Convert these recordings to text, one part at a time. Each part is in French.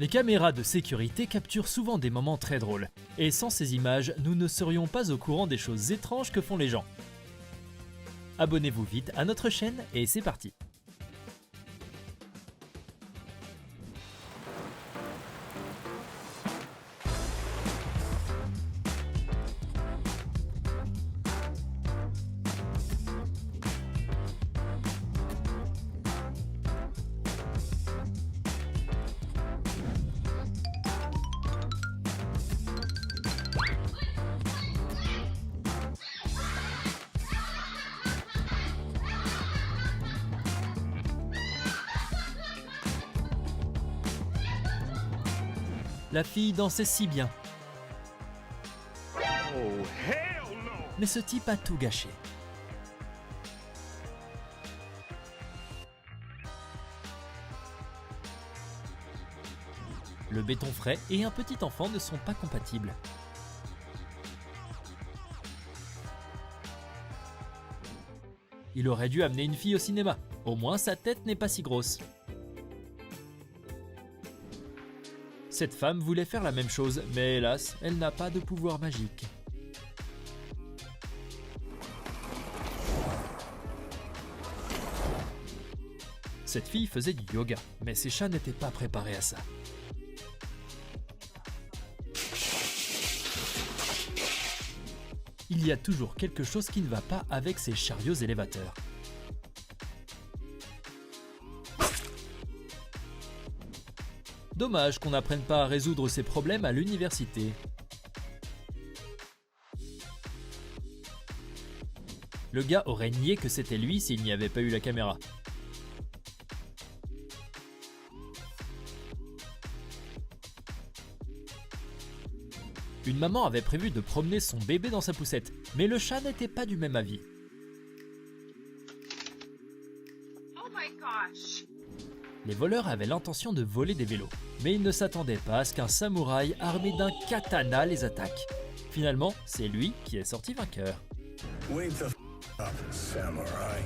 Les caméras de sécurité capturent souvent des moments très drôles, et sans ces images, nous ne serions pas au courant des choses étranges que font les gens. Abonnez-vous vite à notre chaîne et c'est parti! La fille dansait si bien. Mais ce type a tout gâché. Le béton frais et un petit enfant ne sont pas compatibles. Il aurait dû amener une fille au cinéma. Au moins sa tête n'est pas si grosse. Cette femme voulait faire la même chose, mais hélas, elle n'a pas de pouvoir magique. Cette fille faisait du yoga, mais ses chats n'étaient pas préparés à ça. Il y a toujours quelque chose qui ne va pas avec ces chariots élévateurs. Dommage qu'on n'apprenne pas à résoudre ces problèmes à l'université. Le gars aurait nié que c'était lui s'il n'y avait pas eu la caméra. Une maman avait prévu de promener son bébé dans sa poussette, mais le chat n'était pas du même avis. Oh my gosh! Les voleurs avaient l'intention de voler des vélos, mais ils ne s'attendaient pas à ce qu'un samouraï armé d'un katana les attaque. Finalement, c'est lui qui est sorti vainqueur. Wake the up, samurai.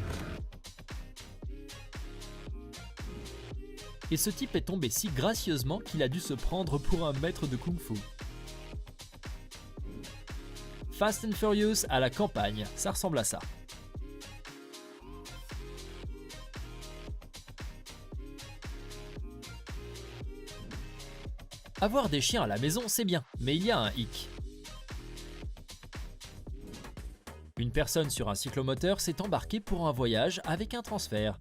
Et ce type est tombé si gracieusement qu'il a dû se prendre pour un maître de kung-fu. Fast and Furious à la campagne, ça ressemble à ça. Avoir des chiens à la maison, c'est bien, mais il y a un hic. Une personne sur un cyclomoteur s'est embarquée pour un voyage avec un transfert.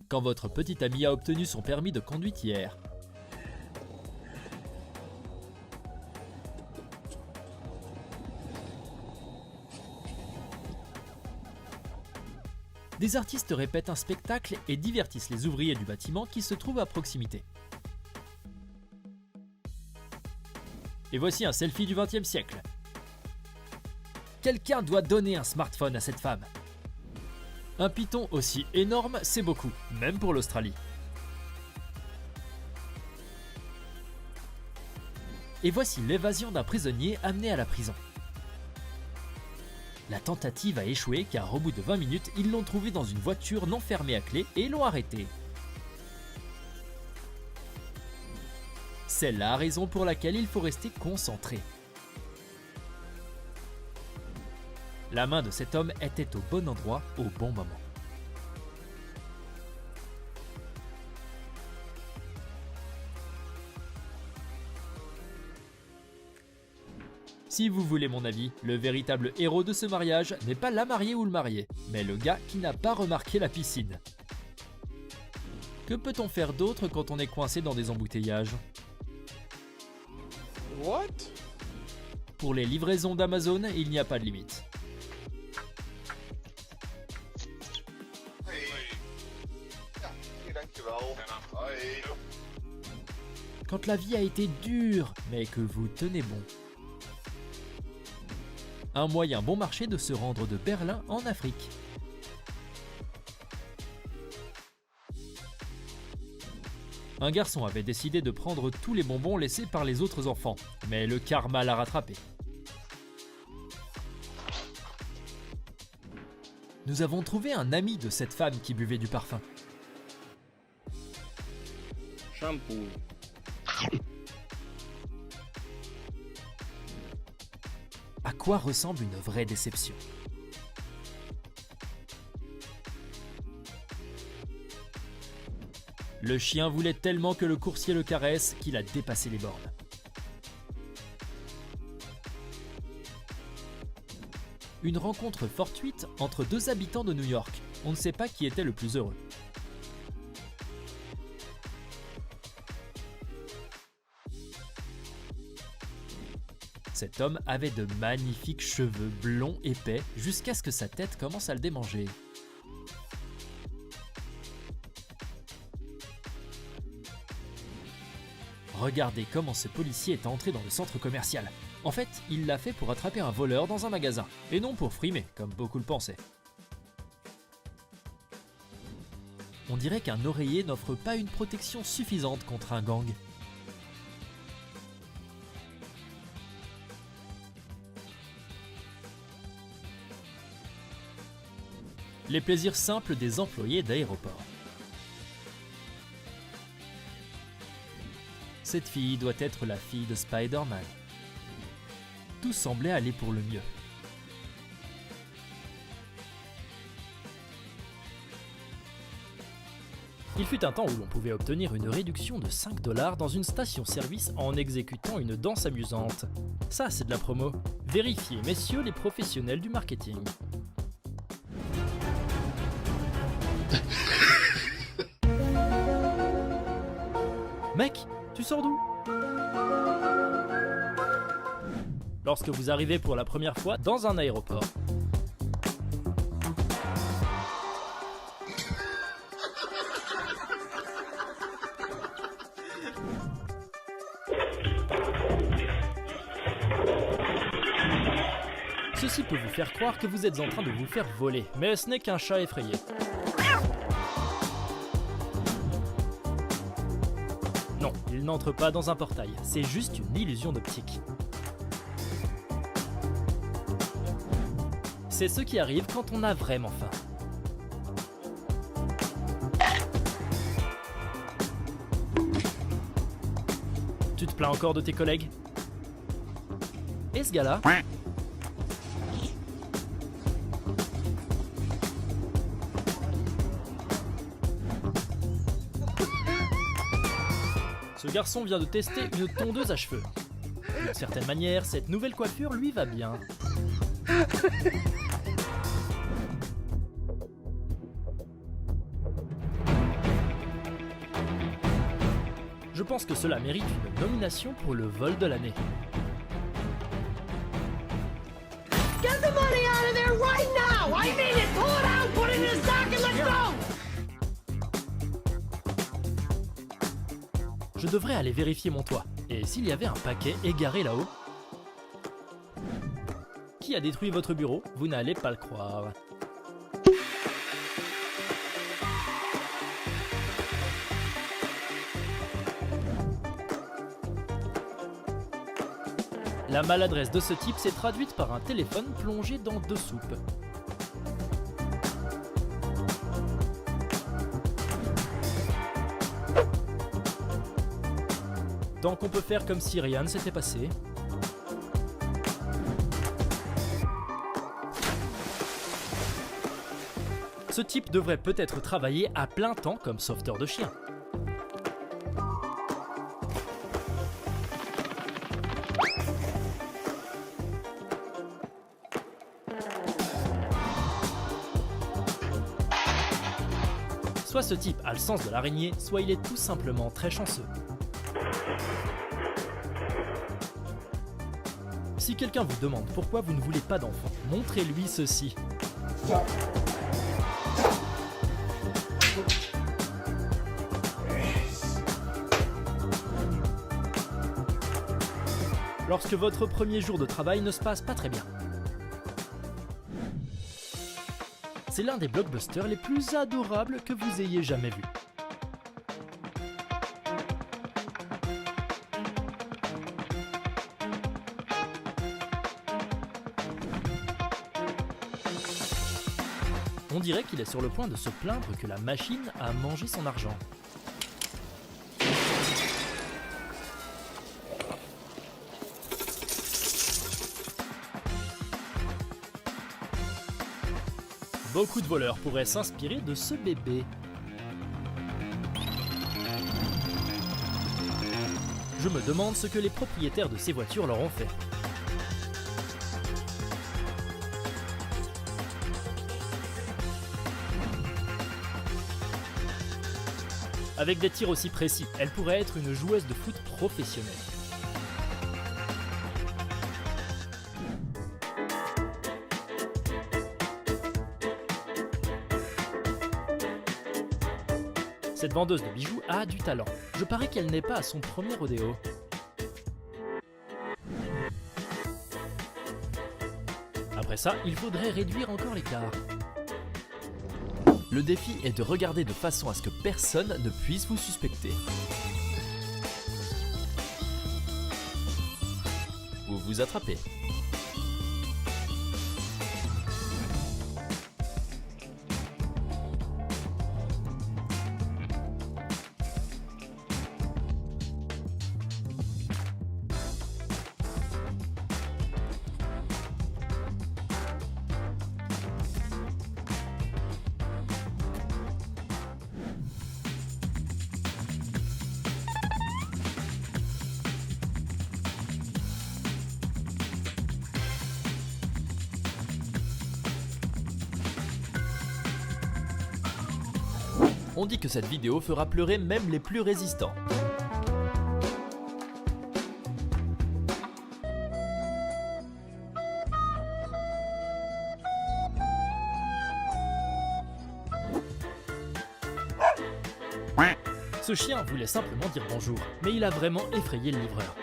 Quand votre petit ami a obtenu son permis de conduite hier. Des artistes répètent un spectacle et divertissent les ouvriers du bâtiment qui se trouvent à proximité. Et voici un selfie du XXe siècle. Quelqu'un doit donner un smartphone à cette femme. Un python aussi énorme, c'est beaucoup, même pour l'Australie. Et voici l'évasion d'un prisonnier amené à la prison. La tentative a échoué car au bout de 20 minutes, ils l'ont trouvé dans une voiture non fermée à clé et l'ont arrêté. C'est la raison pour laquelle il faut rester concentré. La main de cet homme était au bon endroit, au bon moment. Si vous voulez mon avis, le véritable héros de ce mariage n'est pas la mariée ou le marié, mais le gars qui n'a pas remarqué la piscine. Que peut-on faire d'autre quand on est coincé dans des embouteillages? What? Pour les livraisons d'Amazon, il n'y a pas de limite. Quand la vie a été dure, mais que vous tenez bon. Un moyen bon marché de se rendre de Berlin en Afrique. Un garçon avait décidé de prendre tous les bonbons laissés par les autres enfants, mais le karma l'a rattrapé. Nous avons trouvé un ami de cette femme qui buvait du parfum. Shampoo. À quoi ressemble une vraie déception? Le chien voulait tellement que le coursier le caresse qu'il a dépassé les bornes. Une rencontre fortuite entre deux habitants de New York. On ne sait pas qui était le plus heureux. Cet homme avait de magnifiques cheveux blonds épais jusqu'à ce que sa tête commence à le démanger. Regardez comment ce policier est entré dans le centre commercial. En fait, il l'a fait pour attraper un voleur dans un magasin, et non pour frimer, comme beaucoup le pensaient. On dirait qu'un oreiller n'offre pas une protection suffisante contre un gang. Les plaisirs simples des employés d'aéroport. Cette fille doit être la fille de Spider-Man. Tout semblait aller pour le mieux. Il fut un temps où l'on pouvait obtenir une réduction de 5 $ dans une station-service en exécutant une danse amusante. Ça, c'est de la promo. Vérifiez, messieurs les professionnels du marketing. Mec, tu sors d'où? Lorsque vous arrivez pour la première fois dans un aéroport. Ceci peut vous faire croire que vous êtes en train de vous faire voler, mais ce n'est qu'un chat effrayé. Non, il n'entre pas dans un portail, c'est juste une illusion d'optique. C'est ce qui arrive quand on a vraiment faim. Tu te plains encore de tes collègues? Et ce gars-là? Ce garçon vient de tester une tondeuse à cheveux. D'une certaine manière, cette nouvelle coiffure lui va bien. Je pense que cela mérite une nomination pour le vol de l'année. Get the money out of there right now! I mean it! Pull it out, put it in a sack and let's go! Je devrais aller vérifier mon toit. Et s'il y avait un paquet égaré là-haut? Qui a détruit votre bureau? Vous n'allez pas le croire. La maladresse de ce type s'est traduite par un téléphone plongé dans 2 soupes. Tant qu'on peut faire comme si rien ne s'était passé. Ce type devrait peut-être travailler à plein temps comme sauveteur de chiens. Soit ce type a le sens de l'araignée, soit il est tout simplement très chanceux. Si quelqu'un vous demande pourquoi vous ne voulez pas d'enfant, montrez-lui ceci. Lorsque votre premier jour de travail ne se passe pas très bien. C'est l'un des blockbusters les plus adorables que vous ayez jamais vu. On dirait qu'il est sur le point de se plaindre que la machine a mangé son argent. Beaucoup de voleurs pourraient s'inspirer de ce bébé. Je me demande ce que les propriétaires de ces voitures leur ont fait. Avec des tirs aussi précis, elle pourrait être une joueuse de foot professionnelle. Cette vendeuse de bijoux a du talent. Je parie qu'elle n'est pas à son premier rodéo. Après ça, il faudrait réduire encore l'écart. Le défi est de regarder de façon à ce que personne ne puisse vous suspecter. Ou vous attraper. On dit que cette vidéo fera pleurer même les plus résistants. Ce chien voulait simplement dire bonjour, mais il a vraiment effrayé le livreur.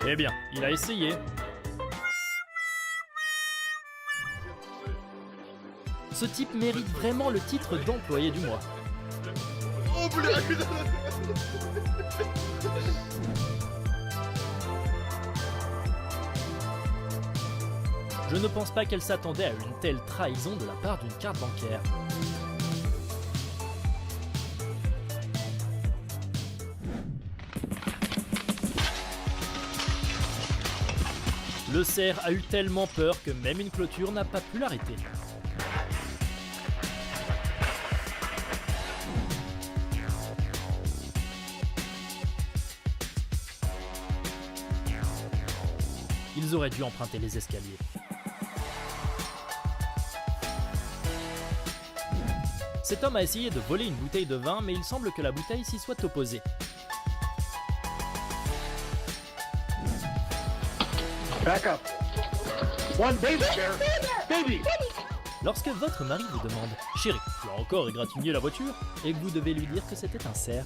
Eh bien, il a essayé. Ce type mérite vraiment le titre d'employé du mois. Je ne pense pas qu'elle s'attendait à une telle trahison de la part d'une carte bancaire. Le cerf a eu tellement peur que même une clôture n'a pas pu l'arrêter. Ils auraient dû emprunter les escaliers. Cet homme a essayé de voler une bouteille de vin, mais il semble que la bouteille s'y soit opposée. Back up. One baby chair. Baby. Lorsque votre mari vous demande « Chérie, tu as encore égratigné la voiture ?» et que vous devez lui dire que c'était un cerf,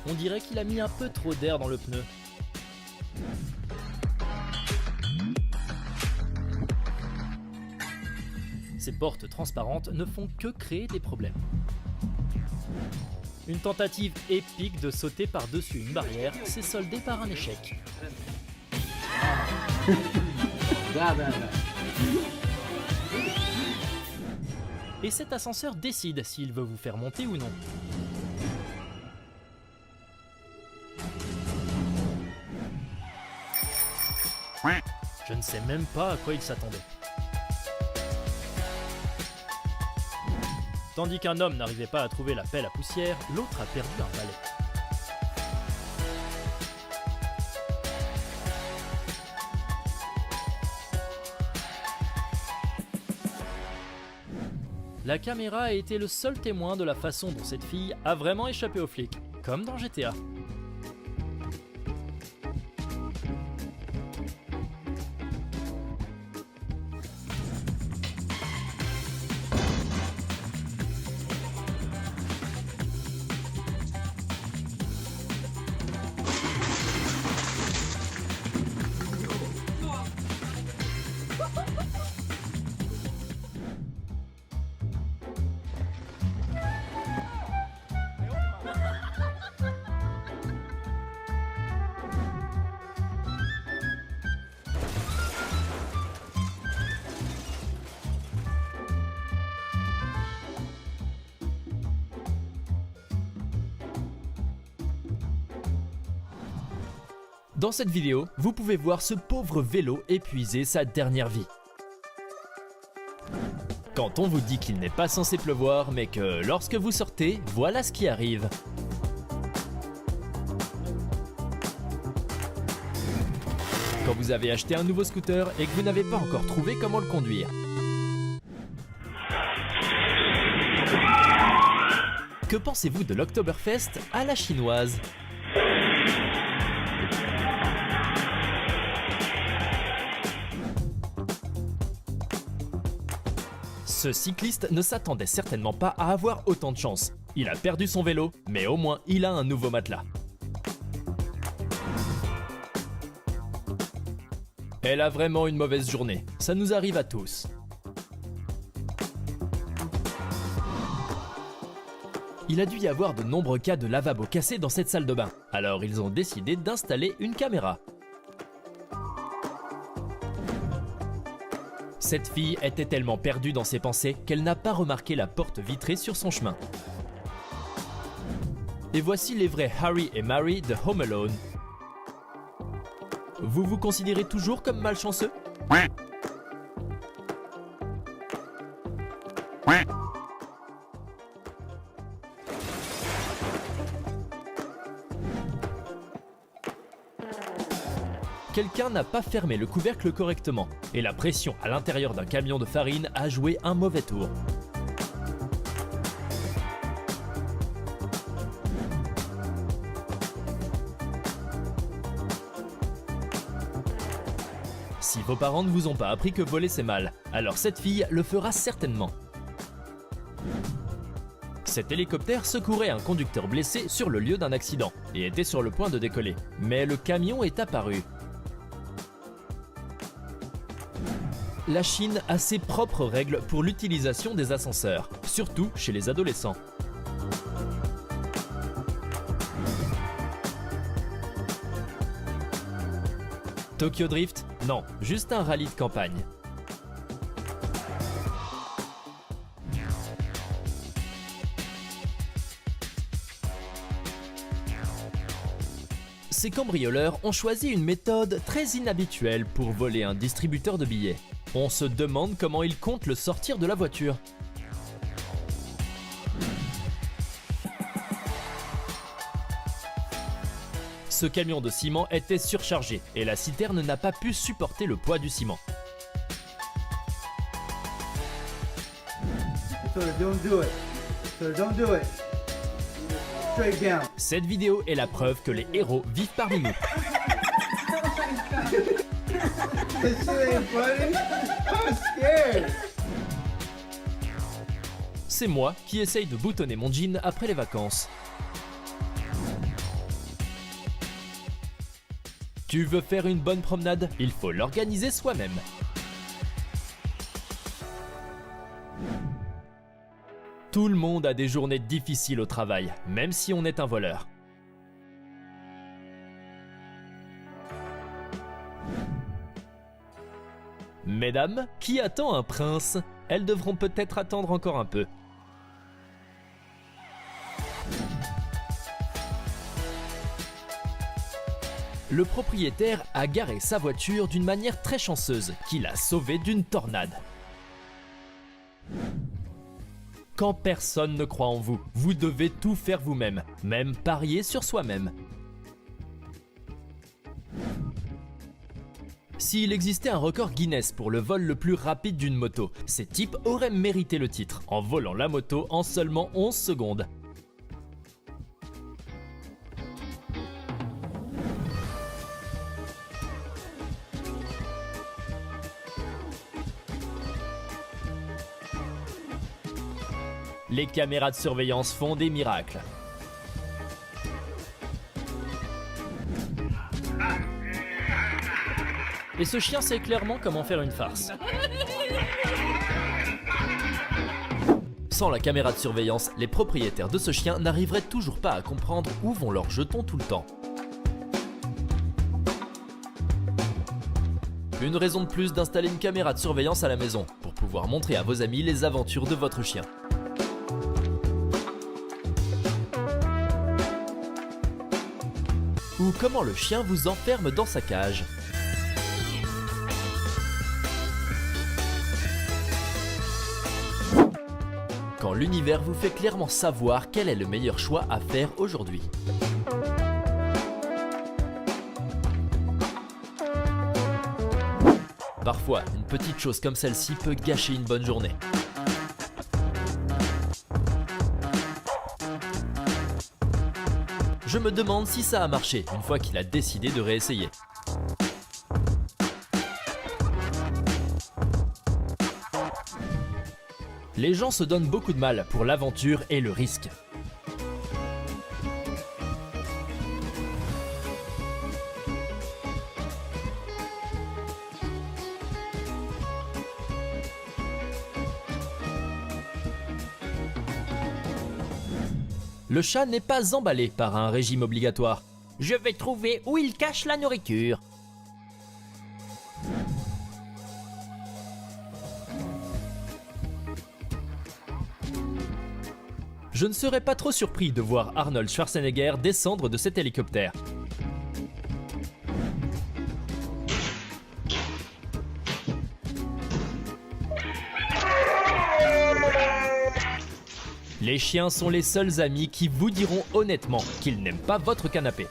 on dirait qu'il a mis un peu trop d'air dans le pneu. Ces portes transparentes ne font que créer des problèmes. Une tentative épique de sauter par-dessus une barrière s'est soldée par un échec. Et cet ascenseur décide s'il veut vous faire monter ou non. Je ne sais même pas à quoi il s'attendait. Tandis qu'un homme n'arrivait pas à trouver la pelle à poussière, l'autre a perdu un balai. La caméra a été le seul témoin de la façon dont cette fille a vraiment échappé aux flics, comme dans GTA. Dans cette vidéo, vous pouvez voir ce pauvre vélo épuiser sa dernière vie. Quand on vous dit qu'il n'est pas censé pleuvoir, mais que lorsque vous sortez, voilà ce qui arrive. Quand vous avez acheté un nouveau scooter et que vous n'avez pas encore trouvé comment le conduire. Que pensez-vous de l'Oktoberfest à la chinoise ? Ce cycliste ne s'attendait certainement pas à avoir autant de chance. Il a perdu son vélo, mais au moins il a un nouveau matelas. Elle a vraiment une mauvaise journée, ça nous arrive à tous. Il a dû y avoir de nombreux cas de lavabo cassés dans cette salle de bain, alors ils ont décidé d'installer une caméra. Cette fille était tellement perdue dans ses pensées qu'elle n'a pas remarqué la porte vitrée sur son chemin. Et voici les vrais Harry et Mary de Home Alone. Vous vous considérez toujours comme malchanceux ? Quelqu'un n'a pas fermé le couvercle correctement et la pression à l'intérieur d'un camion de farine a joué un mauvais tour. Si vos parents ne vous ont pas appris que voler c'est mal, alors cette fille le fera certainement. Cet hélicoptère secourait un conducteur blessé sur le lieu d'un accident et était sur le point de décoller. Mais le camion est apparu. La Chine a ses propres règles pour l'utilisation des ascenseurs, surtout chez les adolescents. Tokyo Drift? Non, juste un rallye de campagne. Ces cambrioleurs ont choisi une méthode très inhabituelle pour voler un distributeur de billets. On se demande comment ils comptent le sortir de la voiture. Ce camion de ciment était surchargé et la citerne n'a pas pu supporter le poids du ciment. Cette vidéo est la preuve que les héros vivent parmi nous. C'est moi qui essaye de boutonner mon jean après les vacances. Tu veux faire une bonne promenade? Il faut l'organiser soi-même. Tout le monde a des journées difficiles au travail, même si on est un voleur. Mesdames, qui attend un prince? Elles devront peut-être attendre encore un peu. Le propriétaire a garé sa voiture d'une manière très chanceuse, qui l'a sauvé d'une tornade. Quand personne ne croit en vous, vous devez tout faire vous-même, même parier sur soi-même. S'il existait un record Guinness pour le vol le plus rapide d'une moto, ces types auraient mérité le titre, en volant la moto en seulement 11 secondes. Les caméras de surveillance font des miracles. Et ce chien sait clairement comment faire une farce. Sans la caméra de surveillance, les propriétaires de ce chien n'arriveraient toujours pas à comprendre où vont leurs jetons tout le temps. Une raison de plus d'installer une caméra de surveillance à la maison, pour pouvoir montrer à vos amis les aventures de votre chien. ou comment le chien vous enferme dans sa cage. Quand l'univers vous fait clairement savoir quel est le meilleur choix à faire aujourd'hui. Parfois, une petite chose comme celle-ci peut gâcher une bonne journée. Je me demande si ça a marché une fois qu'il a décidé de réessayer. Les gens se donnent beaucoup de mal pour l'aventure et le risque. Le chat n'est pas emballé par un régime obligatoire. Je vais trouver où il cache la nourriture. Je ne serais pas trop surpris de voir Arnold Schwarzenegger descendre de cet hélicoptère. Les chiens sont les seuls amis qui vous diront honnêtement qu'ils n'aiment pas votre canapé.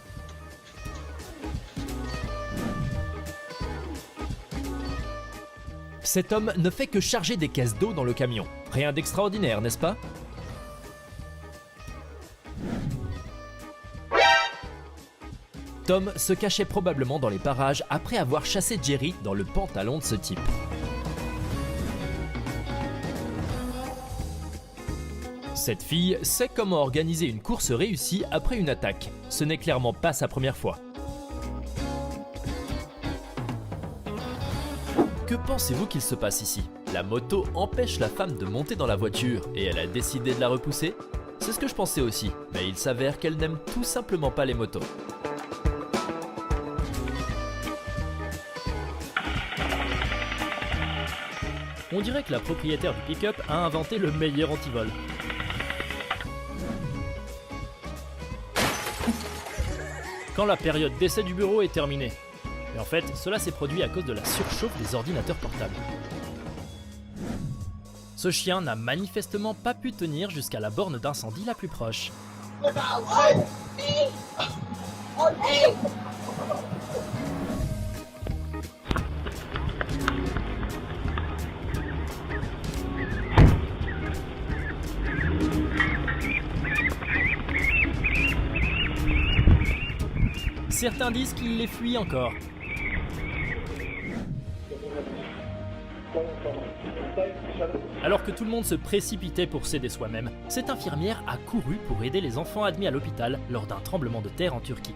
Cet homme ne fait que charger des caisses d'eau dans le camion. Rien d'extraordinaire, n'est-ce pas ? Tom se cachait probablement dans les parages après avoir chassé Jerry dans le pantalon de ce type. Cette fille sait comment organiser une course réussie après une attaque. Ce n'est clairement pas sa première fois. Que pensez-vous qu'il se passe ici ? La moto empêche la femme de monter dans la voiture et elle a décidé de la repousser ? C'est ce que je pensais aussi, mais il s'avère qu'elle n'aime tout simplement pas les motos. On dirait que la propriétaire du pick-up a inventé le meilleur antivol. Quand la période d'essai du bureau est terminée. Mais en fait, cela s'est produit à cause de la surchauffe des ordinateurs portables. Ce chien n'a manifestement pas pu tenir jusqu'à la borne d'incendie la plus proche. Certains disent qu'il les fuit encore. Alors que tout le monde se précipitait pour s'aider soi-même, cette infirmière a couru pour aider les enfants admis à l'hôpital lors d'un tremblement de terre en Turquie.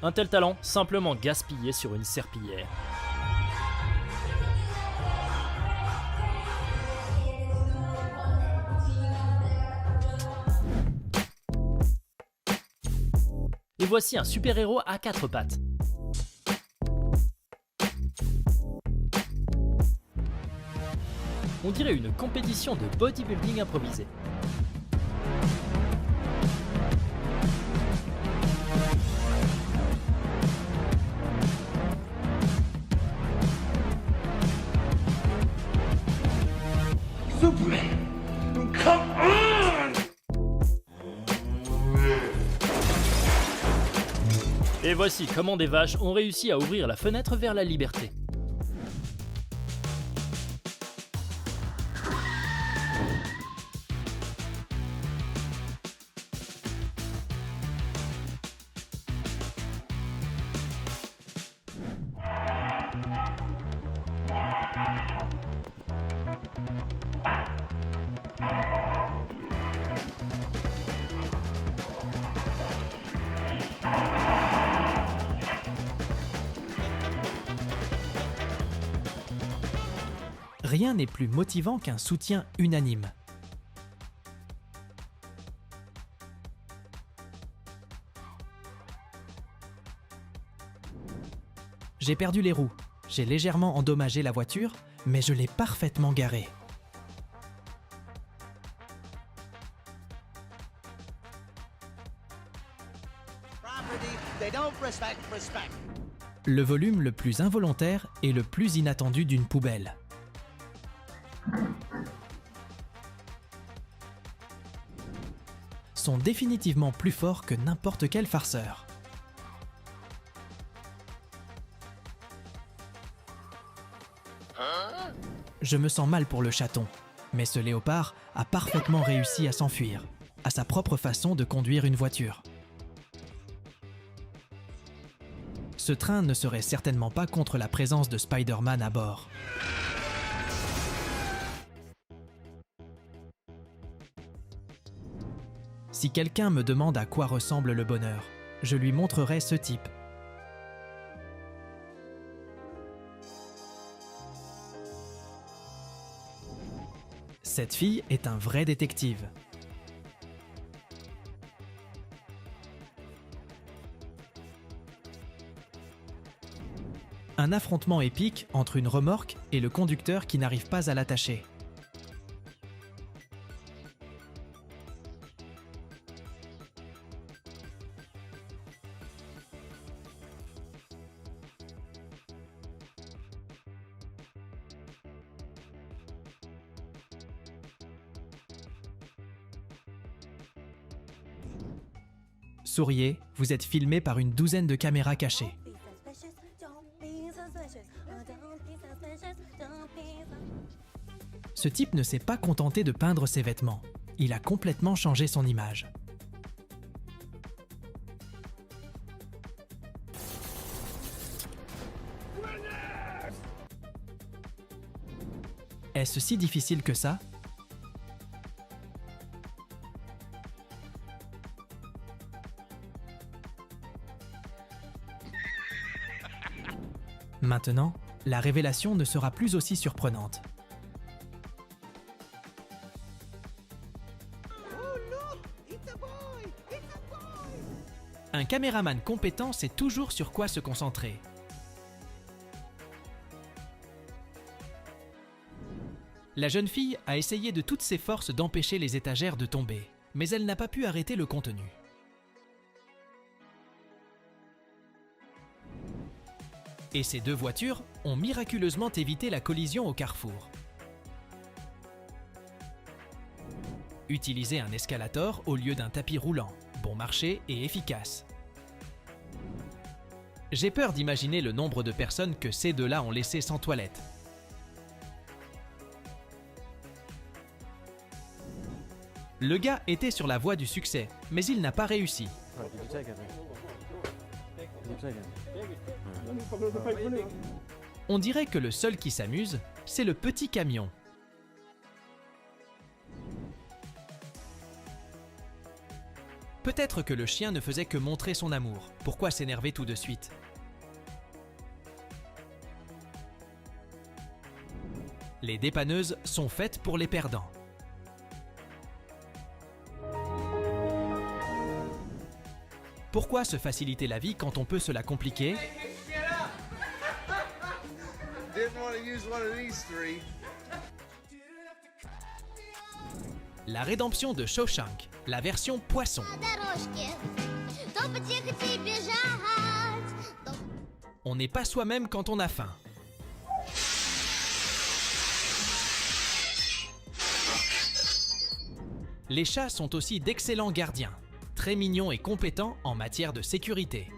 Un tel talent simplement gaspillé sur une serpillière. Et voici un super-héros à 4 pattes. On dirait une compétition de bodybuilding improvisée. Superman, come on! Et voici comment des vaches ont réussi à ouvrir la fenêtre vers la liberté. Rien n'est plus motivant qu'un soutien unanime. J'ai perdu les roues. J'ai légèrement endommagé la voiture, mais je l'ai parfaitement garée. Le volume le plus involontaire et le plus inattendu d'une poubelle. Sont définitivement plus forts que n'importe quel farceur. Je me sens mal pour le chaton, mais ce léopard a parfaitement réussi à s'enfuir, à sa propre façon de conduire une voiture. Ce train ne serait certainement pas contre la présence de Spider-Man à bord. Si quelqu'un me demande à quoi ressemble le bonheur, je lui montrerai ce type. Cette fille est un vrai détective. Un affrontement épique entre une remorque et le conducteur qui n'arrive pas à l'attacher. Souriez, vous êtes filmé par une douzaine de caméras cachées. Ce type ne s'est pas contenté de peindre ses vêtements. Il a complètement changé son image. Est-ce si difficile que ça ? Maintenant, la révélation ne sera plus aussi surprenante. Un caméraman compétent sait toujours sur quoi se concentrer. La jeune fille a essayé de toutes ses forces d'empêcher les étagères de tomber, mais elle n'a pas pu arrêter le contenu. Et ces deux voitures ont miraculeusement évité la collision au carrefour. Utilisez un escalator au lieu d'un tapis roulant, bon marché et efficace. J'ai peur d'imaginer le nombre de personnes que ces deux-là ont laissé sans toilette. Le gars était sur la voie du succès, mais il n'a pas réussi. On dirait que le seul qui s'amuse, c'est le petit camion. Peut-être que le chien ne faisait que montrer son amour. Pourquoi s'énerver tout de suite ? Les dépanneuses sont faites pour les perdants. Pourquoi se faciliter la vie quand on peut se la compliquer ? La rédemption de Shawshank, la version poisson. On n'est pas soi-même quand on a faim. Les chats sont aussi d'excellents gardiens, très mignons et compétents en matière de sécurité.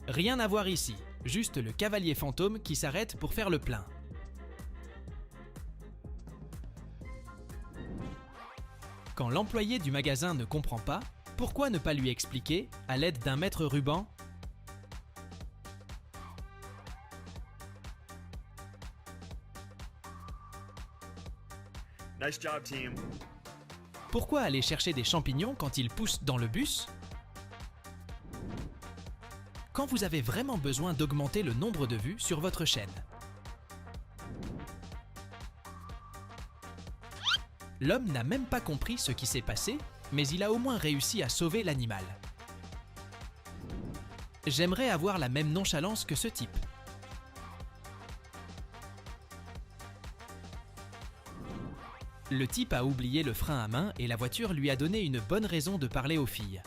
Rien à voir ici, juste le cavalier fantôme qui s'arrête pour faire le plein. Quand l'employé du magasin ne comprend pas, pourquoi ne pas lui expliquer, à l'aide d'un mètre ruban ? Nice job, team. Pourquoi aller chercher des champignons quand ils poussent dans le bus ? Quand vous avez vraiment besoin d'augmenter le nombre de vues sur votre chaîne. L'homme n'a même pas compris ce qui s'est passé, mais il a au moins réussi à sauver l'animal. J'aimerais avoir la même nonchalance que ce type. Le type a oublié le frein à main et la voiture lui a donné une bonne raison de parler aux filles.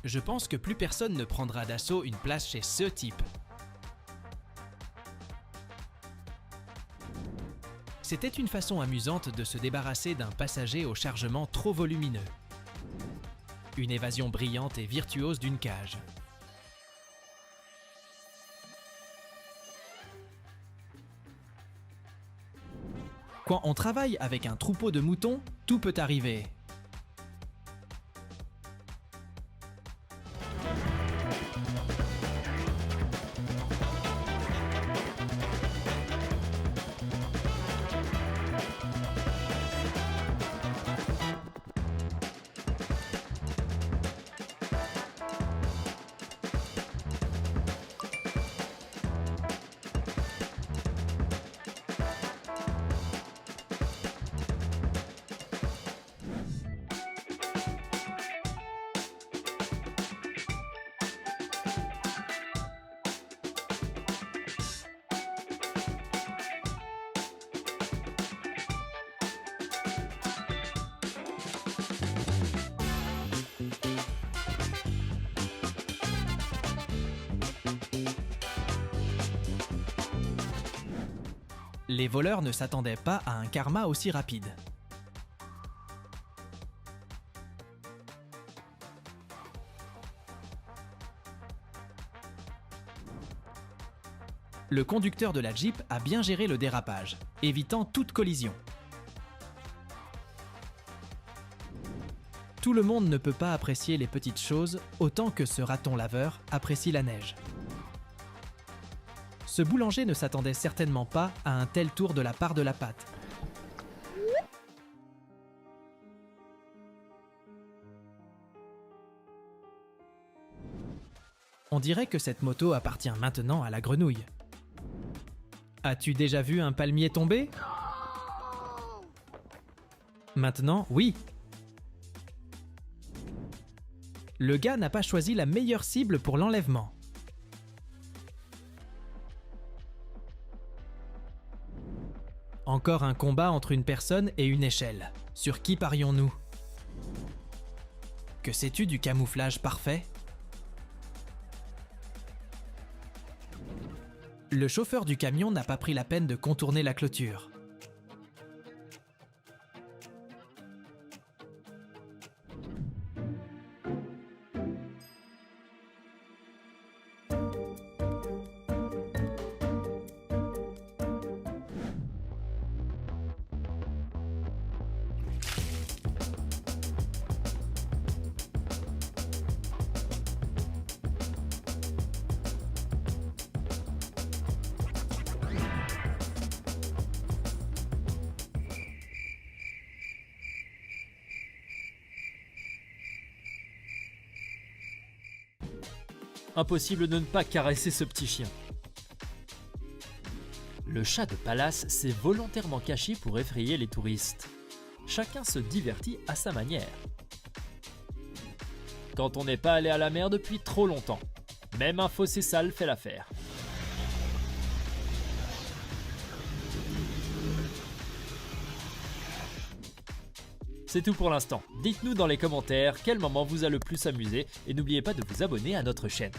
Je pense que plus personne ne prendra d'assaut une place chez ce type. C'était une façon amusante de se débarrasser d'un passager au chargement trop volumineux. Une évasion brillante et virtuose d'une cage. Quand on travaille avec un troupeau de moutons, tout peut arriver. Les voleurs ne s'attendaient pas à un karma aussi rapide. Le conducteur de la Jeep a bien géré le dérapage, évitant toute collision. Tout le monde ne peut pas apprécier les petites choses autant que ce raton laveur apprécie la neige. Ce boulanger ne s'attendait certainement pas à un tel tour de la part de la pâte. On dirait que cette moto appartient maintenant à la grenouille. As-tu déjà vu un palmier tomber ? Maintenant, oui. Le gars n'a pas choisi la meilleure cible pour l'enlèvement. Encore un combat entre une personne et une échelle. Sur qui parions-nous ? Que sais-tu du camouflage parfait ? Le chauffeur du camion n'a pas pris la peine de contourner la clôture. Impossible de ne pas caresser ce petit chien. Le chat de palace s'est volontairement caché pour effrayer les touristes. Chacun se divertit à sa manière. Quand on n'est pas allé à la mer depuis trop longtemps, même un fossé sale fait l'affaire. C'est tout pour l'instant. Dites-nous dans les commentaires quel moment vous a le plus amusé et n'oubliez pas de vous abonner à notre chaîne.